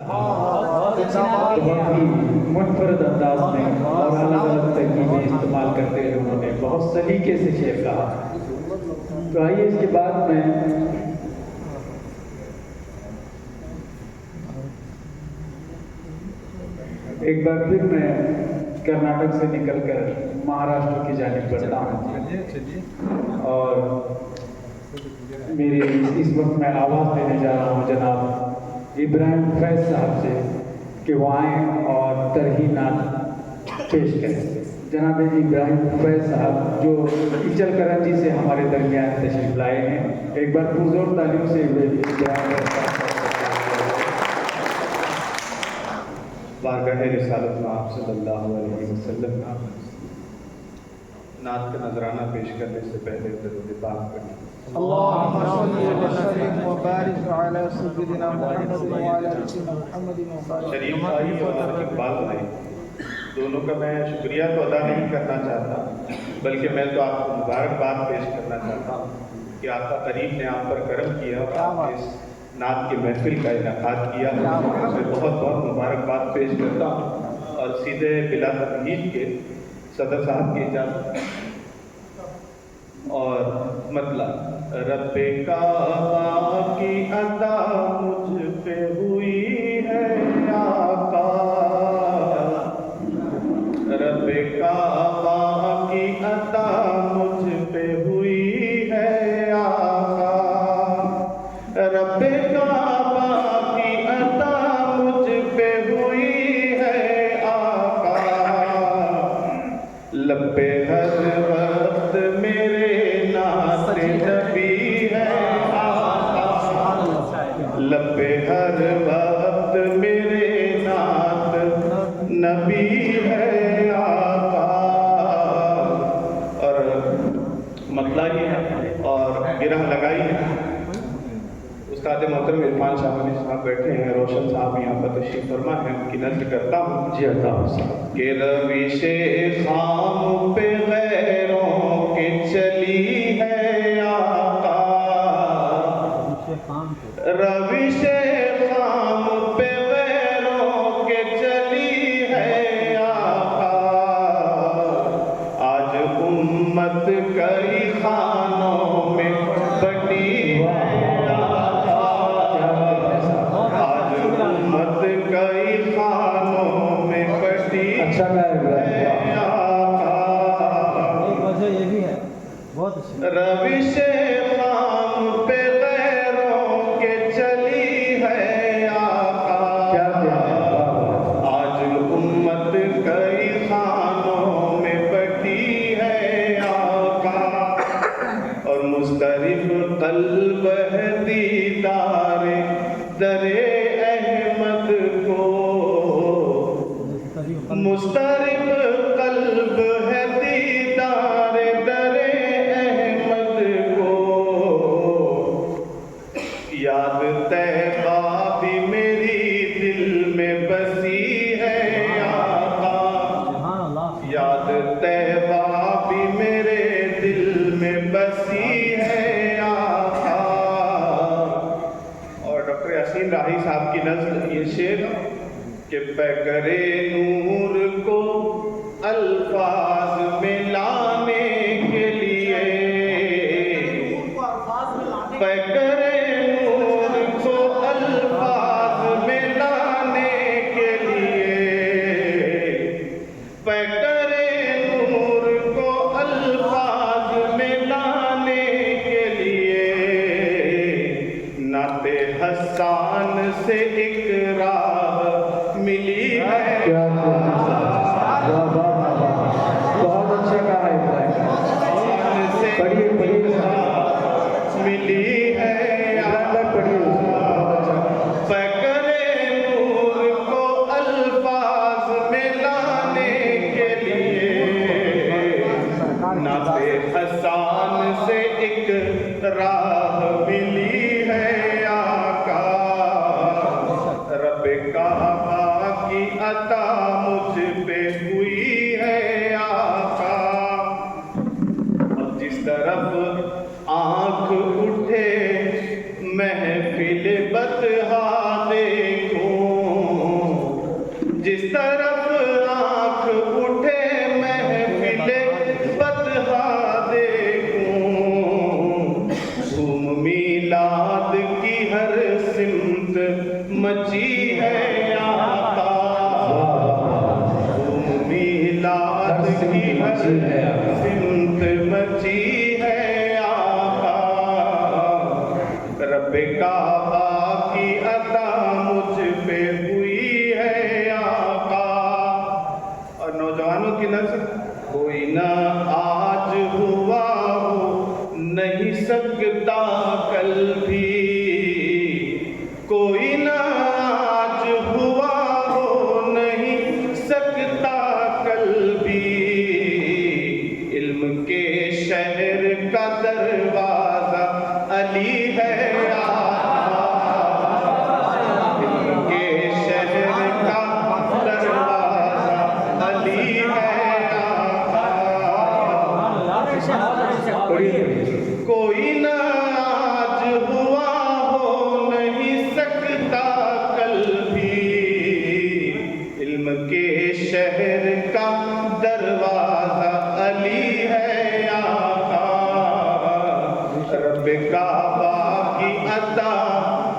بہت ہی منفرد انداز میں اور الگ الگ ترکیبیں استعمال کرتے ہوئے انہوں نے بہت سلیقے سے شعر کہا. تو آئیے اس کے بعد میں ایک بار پھر میں کرناٹک سے نکل کر مہاراشٹر کی جانب بڑھتا ہوں اور میری اس وقت میں آواز دینے جا رہا ہوں جناب ابراہیم فیض صاحب سے کہ وہ آئیں اور ترہینات پیش کریں. جناب ابراہیم فیض صاحب جو اچل کرنجی سے ہمارے درمیان تشریف لائے ہیں, ایک بار پرزور تعلیم سے بارگاہ رسالت میں آپ صلی اللہ علیہ وسلم نعت کا نذرانہ پیش کرنے سے پہلے درود پاک کریں. اللهم صل وسلم وبارك على سيدنا محمد وعلى سيدنا محمد وبارك. شریف بھائی اور اقبال بھائی دونوں کا میں شکریہ تو ادا نہیں کرنا چاہتا, بلکہ میں تو آپ کو مبارکباد پیش کرنا چاہتا ہوں کہ آقا کریم نے آپ پر کرم کیا اور آپ نے اس نعت کی محفل کا انعقاد کیا. میں بہت بہت مبارکباد پیش کرتا ہوں اور سیدھے بلا تمہید کے صدر صاحب کی اجازت اور مطلب رب کعبہ کی عطا مجھ پہ ہوئی ہے آقا, رب کعبہ کی عطا مجھ پہ ہوئی ہے آقا, رب کعبہ کی عطا مجھ پہ ہوئی ہے آقا, لب ہر وقت میرے نعت نبی ہے آقا, لب ہر وقت میرے نعت نبی ہے آقا. اور مطلع یہ ہے اور گرہ لگائی ہے. استاد محترم عرفان شاہ ولی صاحب بیٹھے ہیں, روشن صاحب یہاں پر تشریف فرما ہے, ان کی نظر کرتا ہوں. جی اللہ صاحب کہ روش خام پہ غیروں کے چلی ہے آقا, روش خام پہ غیروں کے چلی ہے آقا, آج امت کئی خانوں میں بٹی ہے آقا, آج امت کئی خانوں میں بٹی اچھا ہے آقا, یہ بھی ہے بہت اچھا. روش خام پہ غیروں کے چلی ہے آقا, آج امت کئی خانوں میں بٹی ہے آقا, اور مضطرب قلب ہے دیدار در احمد کو, مضطرب قلب ہے دیدار در احمد کو, یاد طیبہ بھی میری دل میں بسی ہے آقا, یاد طیبہ بھی میرے دل میں بسی ہے آقا. اور ڈاکٹر یاسین راہی صاحب کی نظر یہ شعر کہ پیکرے نور کو الفاظ میں لانے کے لیے, پیکرے نور کو الفاظ میں لانے کے لیے, پیکرے نور کو الفاظ میں لانے کے لیے, نعت حسان سے ایک راہ ملی ہے. بہت اچھا کہا ہے. پڑھیے پڑھیے ملی ہے فکرے نور کو الفاظ میں لانے کے لیے, نعت حسان سے ایک راہ ملی ہے آقا, رب کعبہ کی عطا مجھ پہ ہوئی ہے آقا, اور جس طرف آنکھ اٹھے محفل بطحا دیکھوں, جس طرف آنکھ اٹھے محفلِ بدحا دیکھوں، دھوم میلاد کی ہر سمت مچی ہے آقا، دھوم میلاد کی ہر سمت مچی ہے آقا، رب کعبہ کی عطا مجھ پہ ہوئی ہے آقا۔ اور نوجوانوں کی نظر، کوئی نہ آج ہوا ہو نہیں سکتا کل بھی، کوئی نہ آج ہوا ہو نہیں سکتا کل بھی، علم کے شہر کا دروازہ علی ہے آقا، علم کے شہر کا دروازہ علی ہے آقا، کوئی نہ آج ہوا ہو نہیں سکتا کل بھی، علم کے شہر کا دروازہ علی ہے آقا، رب کعبہ کی عطا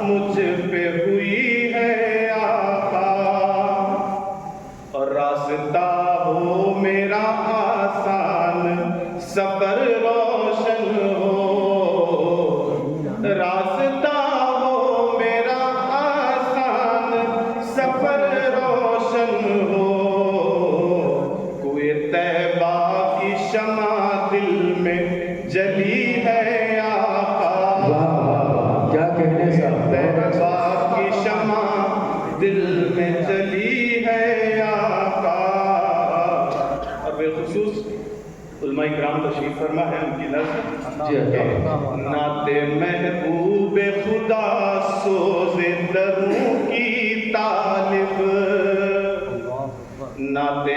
مجھ پہ ہوئی ہے آقا، اور راستہ ہو میرا آسان سفر روشن ہو، راستہ ہو میرا آسان سفر روشن ہو، کوئے طیبہ کی شمع دل میں جلی ہے آقا، کیا کہنے صاحب، طیبہ کی شمع دل میں جلی ہے آقا۔ اور بالخصوص علماء کرام تشریف فرما ہے، ان کی نظر جی نعت محبوب خدا سوز دروں کی طالب، نعت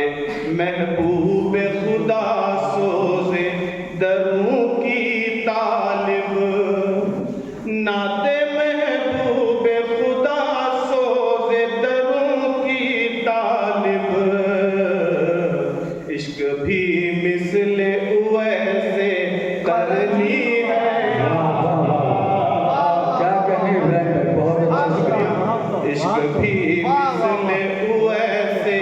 محبوب خدا سوز دروں کی طالب، نعت محبوب خدا سوز دروں کی طالب، عشق بھی مثل اویسے کرنی ہے کیا کہنے بہت اچھا، عشق بھی مثل اویسے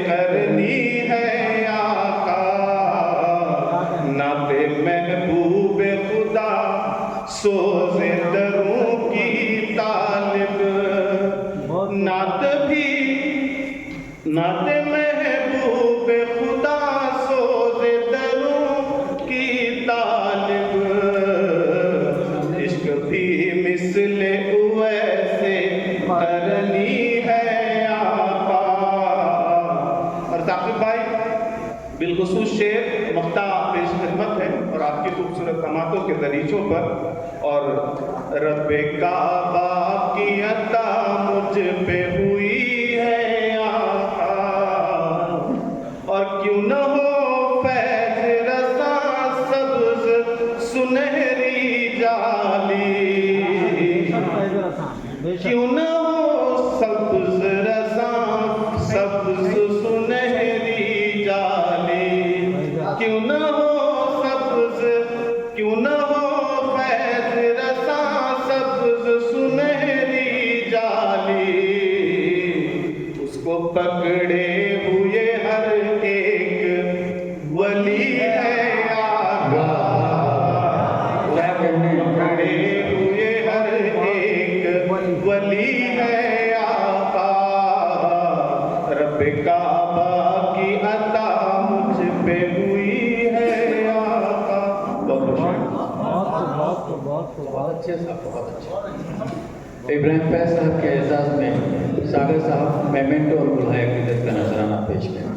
کرنی ہے آقا، نعت محبوب خدا سوز دروں کی طالب، نعت محبوب خدا سوز دروں کی طالب، عشق بھی مثل اویسے کرنی ہے آقا۔ اور ثاقب بھائی بالخصوص شعر مقطع پیش خدمت ہے، اور آپ کی خوبصورت سماعتوں کے دریچوں پر، اور رب کعبہ کی عطا مجھ پہ ہوئی ہے آقا، اور کیوں نہ ہو فیض رساں سبز سنہری جالی، کیوں نہ ہو سبز رساں سبز سنہری جالی، کیوں نہ ہو سبز، کیوں نہ ہو فیض رساں سبز سنہری جالی، اس کو پکڑے ہوئے ہر ایک ولی ہے آقا، پکڑے ہوئے ہر ایک ولی ہے آقا، رب کعبہ کی عطا مجھ پہ ہوئی ہے آقا۔ بہت اچھے صاحب، بہت اچھے۔ ابراہیم فیض صاحب کے اعزاز میں ساگر صاحب میمنٹو اور گلہائے عقیدت کا نذرانہ پیش کریں۔